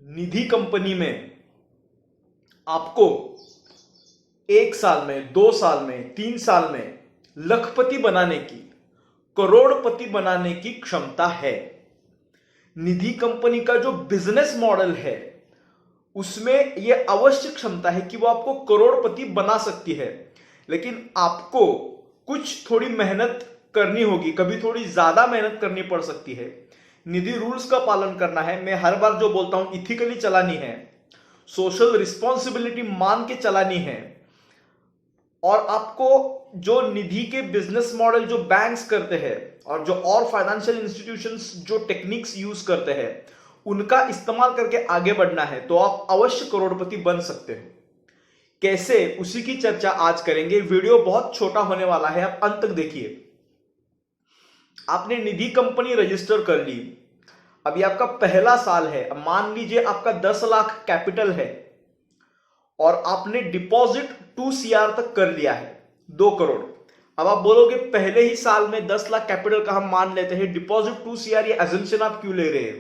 निधि company में आपको 1 साल में, 2 साल में, 3 साल में लखपति बनाने की, करोड़पति बनाने की क्षमता है। निधि कंपनी का जो बिजनेस मॉडल है उसमें यह अवश्य क्षमता है कि वो आपको करोड़पति बना सकती है, लेकिन आपको कुछ थोड़ी मेहनत करनी होगी, कभी थोड़ी ज्यादा मेहनत करनी पड़ सकती है। निधि रूल्स का पालन करना है। मैं हर बार जो बोलता हूं, इथिकली चलानी है, सोशल रिस्पॉन्सिबिलिटी मान के चलानी है। और आपको जो निधि के बिजनेस मॉडल जो बैंक्स करते हैं और जो और फाइनेंशियल इंस्टीट्यूशंस जो टेक्निक्स यूज करते हैं उनका इस्तेमाल करके आगे बढ़ना है, तो आप अवश्य करोड़पति बन सकते हो। कैसे, उसी की चर्चा आज करेंगे। वीडियो बहुत छोटा होने वाला है, आप अंत तक देखिए। आपने निधि कंपनी रजिस्टर कर ली, अभी आपका पहला साल है। अब मान लीजिए आपका 10 लाख कैपिटल है और आपने डिपॉजिट 2 CR तक कर लिया है, 2 करोड़। अब आप बोलोगे पहले ही साल में 10 लाख कैपिटल का हम मान लेते हैं, डिपॉजिट 2 CR, ये एजम्पशन आप क्यों ले रहे हो?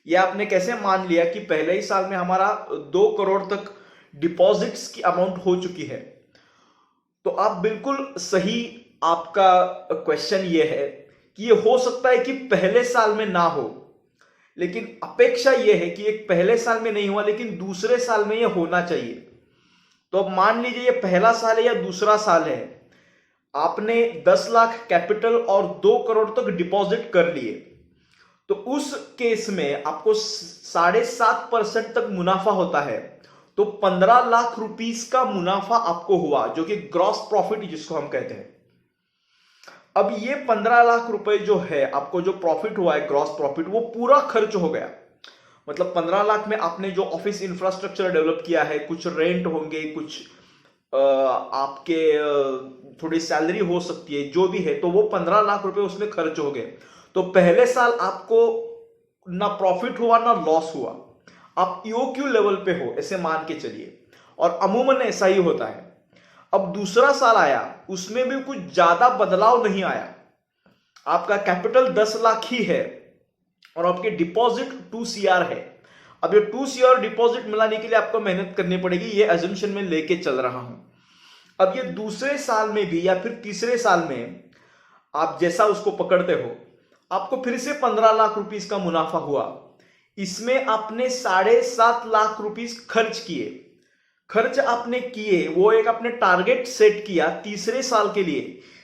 ये आपने कैसे मान लिया कि पहले ही साल में हमारा 2 करोड़ तक डिपॉजिट्स की अमाउंट हो चुकी है? तो आप बिल्कुल सही, आपका क्वेश्चन ये है कि ये हो सकता है कि पहले साल में ना हो, लेकिन अपेक्षा ये है कि एक पहले साल में नहीं हुआ लेकिन दूसरे साल में ये होना चाहिए। तो अब मान लीजिए ये पहला साल है या दूसरा साल है, आपने 10 लाख कैपिटल और 2 करोड़ तक डिपॉजिट कर लिए, तो उस केस में आपको 7.5% तक मुनाफा होता है। तो 15 लाख रुपीस का मुनाफा आपको हुआ, जो कि ग्रॉस प्रॉफिट जिसको हम कहते हैं। अब ये 15 लाख रुपए जो है, आपको जो प्रॉफिट हुआ है, ग्रॉस प्रॉफिट, वो पूरा खर्च हो गया। मतलब 15 लाख में आपने जो ऑफिस इंफ्रास्ट्रक्चर डेवलप किया है, कुछ रेंट होंगे, कुछ आपके थोड़ी सैलरी हो सकती है, जो भी है, तो वो 15 लाख रुपए उसमें खर्च हो गए। तो पहले साल आपको ना प्रॉफिट हुआ ना लॉस हुआ, आप ईओक्यू लेवल पे हो, ऐसे मान के चलिए। और अमूमन ऐसा ही होता है। अब दूसरा साल आया, उसमें भी कुछ ज्यादा बदलाव नहीं आया। आपका कैपिटल 10 लाख ही है और आपके डिपॉजिट 2 CR है। अब ये 2 CR डिपॉजिट मिलाने के लिए आपको मेहनत करनी पड़ेगी, ये अजम्पशन में लेके चल रहा हूं। अब ये दूसरे साल में भी या फिर तीसरे साल में आप जैसा उसको पकड़ते हो, आपको फिर से 15 लाख रुपीस का मुनाफा हुआ। इसमें आपने 7.5 लाख रुपीस खर्च किए। खर्च आपने किए, वो एक आपने टारगेट सेट किया तीसरे साल के लिए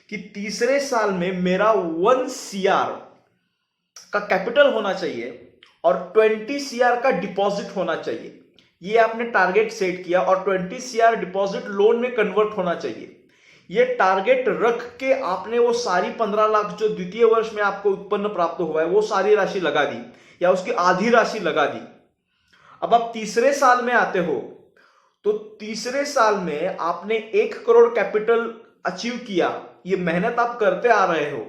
कि तीसरे साल में मेरा 1 CR का कैपिटल होना चाहिए और 20 CR का डिपॉजिट होना चाहिए। ये आपने टारगेट सेट किया और 20 CR डिपॉजिट लोन में कन्वर्ट होना चाहिए। ये टारगेट रख के आपने वो सारी 15 लाख जो द्वितीय वर्ष में आपको उत्पन्न प्राप्त हुआ है, वो सारी राशि लगा दी या उसकी आधी राशि लगा दी। अब आप तीसरे साल में आते हो, तो तीसरे साल में आपने 1 करोड़ कैपिटल अचीव किया। ये मेहनत आप करते आ रहे हो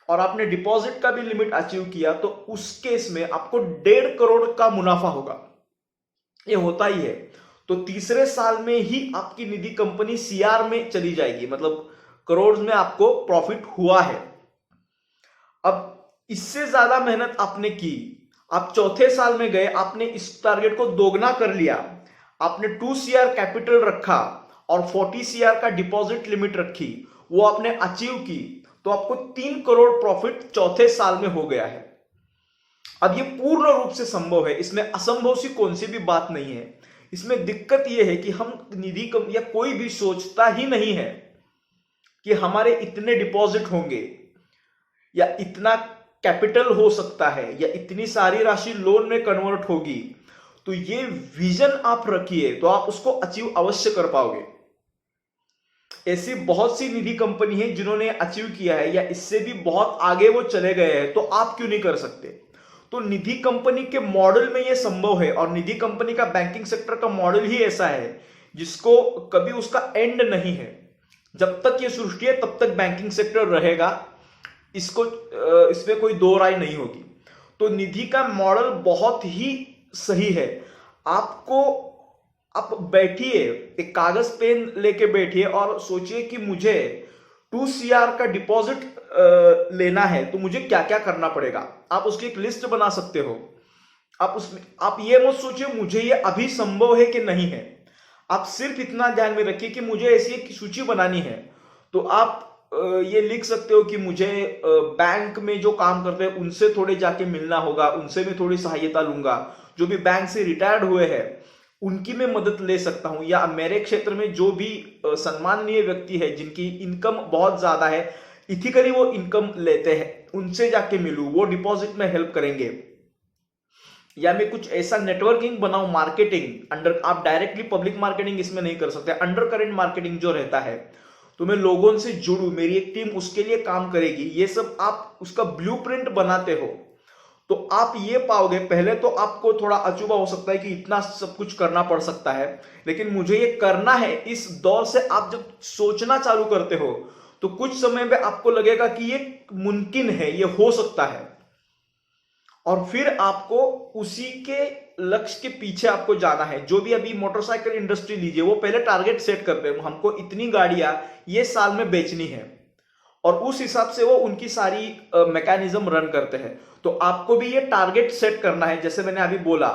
और आपने डिपॉजिट का भी लिमिट अचीव किया, तो उस केस में आपको 1.5 करोड़ का मुनाफा होगा। ये होता ही है। तो तीसरे साल में ही आपकी निधि कंपनी CR में चली जाएगी, मतलब करोड़ में आपको प्रॉफिट हुआ है। अब इससे ज्यादा मेहनत आपने की, आप चौथे साल में गए, आपने इस टारगेट को दोगुना कर लिया, आपने 2 CR कैपिटल रखा और 40 CR का डिपॉजिट लिमिट रखी, वो आपने अचीव की, तो आपको 3 करोड़ प्रॉफिट चौथे साल में हो गया है। अब ये पूर्ण रूप से संभव है, इसमें असंभव सी कौन सी भी बात नहीं है। इसमें दिक्कत यह है कि हम निधि कंपनी या कोई भी सोचता ही नहीं है कि हमारे इतने डिपॉजिट होंगे या इतना कैपिटल हो सकता है या इतनी सारी राशि लोन में कन्वर्ट होगी। तो ये विजन आप रखिए तो आप उसको अचीव अवश्य कर पाओगे। ऐसी बहुत सी निधि कंपनी है जिन्होंने अचीव किया है या इससे भी बहुत आगे वो चले गए हैं, तो आप क्यों नहीं कर सकते? तो निधि कंपनी के मॉडल में यह संभव है और निधि कंपनी का बैंकिंग सेक्टर का मॉडल ही ऐसा है जिसको कभी उसका एंड नहीं है। जब तक ये सृष्टि है तब तक बैंकिंग सेक्टर रहेगा, इसमें कोई दो राय नहीं होगी। तो निधि का मॉडल बहुत ही सही है। आप बैठिए, एक कागज पेन लेके बैठिए और सोचिए कि मुझे 2 CR का डिपॉजिट लेना है तो मुझे क्या क्या करना पड़ेगा। आप उसकी एक लिस्ट बना सकते हो। आप उसमें आप ये मत सोचिए मुझे ये अभी संभव है कि नहीं है। आप सिर्फ इतना ध्यान में रखिए कि मुझे ऐसी एक सूची बनानी है। तो आप ये लिख सकते हो कि मुझे बैंक में जो काम करते हैं उनसे थोड़े जाके मिलना होगा, उनसे मैं थोड़ी सहायता लूंगा। जो भी बैंक से रिटायर्ड हुए हैं उनकी मैं मदद ले सकता हूं, या मेरे क्षेत्र में जो भी सम्माननीय व्यक्ति है जिनकी इनकम बहुत ज्यादा है, इथिकली वो इनकम लेते हैं, उनसे जाके मिलूं, वो डिपॉजिट में हेल्प करेंगे। या मैं कुछ ऐसा नेटवर्किंग बनाऊं, मार्केटिंग अंडर, आप डायरेक्टली पब्लिक मार्केटिंग इसमें नहीं कर सकते, अंडर करेंट मार्केटिंग जो रहता है, तो मैं लोगों से जुड़ूं, मेरी एक टीम उसके लिए काम करेगी। ये सब आप उसका ब्लूप्रिंट बनाते हो तो आप ये पाओगे। पहले तो आपको थोड़ा अचूबा हो सकता है कि इतना सब कुछ करना पड़ सकता है, लेकिन मुझे ये करना है। इस दौर से आप जब सोचना चालू करते हो तो कुछ समय में आपको लगेगा कि ये मुमकिन है, ये हो सकता है, और फिर आपको उसी के लक्ष्य के पीछे आपको जाना है। जो भी अभी मोटरसाइकिल इंडस्ट्री लीजिए, वो पहले टारगेट सेट करते हैं, हमको इतनी गाड़ियां ये साल में बेचनी है, और उस हिसाब से वो उनकी सारी मैकेनिज्म रन करते हैं। तो आपको भी ये टारगेट सेट करना है। जैसे मैंने अभी बोला,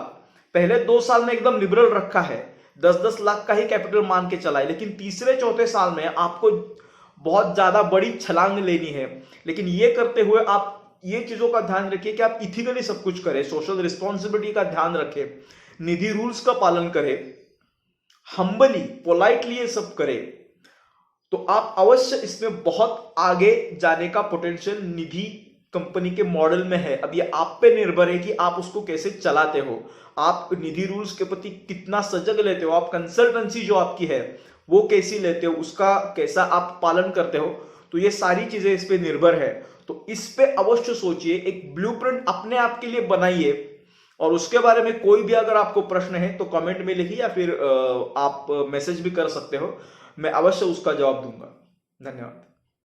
पहले 2 साल में एकदम लिबरल रखा है, 10-10 लाख का ही कैपिटल मान के चला है, लेकिन तीसरे चौथे साल में आपको बहुत ज्यादा बड़ी छलांग लेनी है। लेकिन ये करते हुए आप ये चीजों का ध्यान रखिए कि आप इथिकली सब कुछ करें, सोशल रिस्पॉन्सिबिलिटी का ध्यान रखें, निधि रूल्स का पालन करें, हम्बली पोलाइटली ये सब करें, तो आप अवश्य इसमें बहुत आगे जाने का पोटेंशियल निधि कंपनी के मॉडल में है। अब ये आप पे निर्भर है कि आप उसको कैसे चलाते हो, आप निधि रूल्स के प्रति कितना सजग लेते हो, आप कंसल्टेंसी जो आपकी है वो कैसी लेते हो, उसका कैसा आप पालन करते हो। तो ये सारी चीजें इस पे निर्भर है। तो इस पे अवश्य सोचिए, एक ब्लूप्रिंट अपने आप के लिए बनाइए, और उसके बारे में कोई भी अगर आपको प्रश्न है तो कमेंट में लिखिए, या फिर आप मैसेज भी कर सकते हो, मैं अवश्य उसका जवाब दूंगा। धन्यवाद।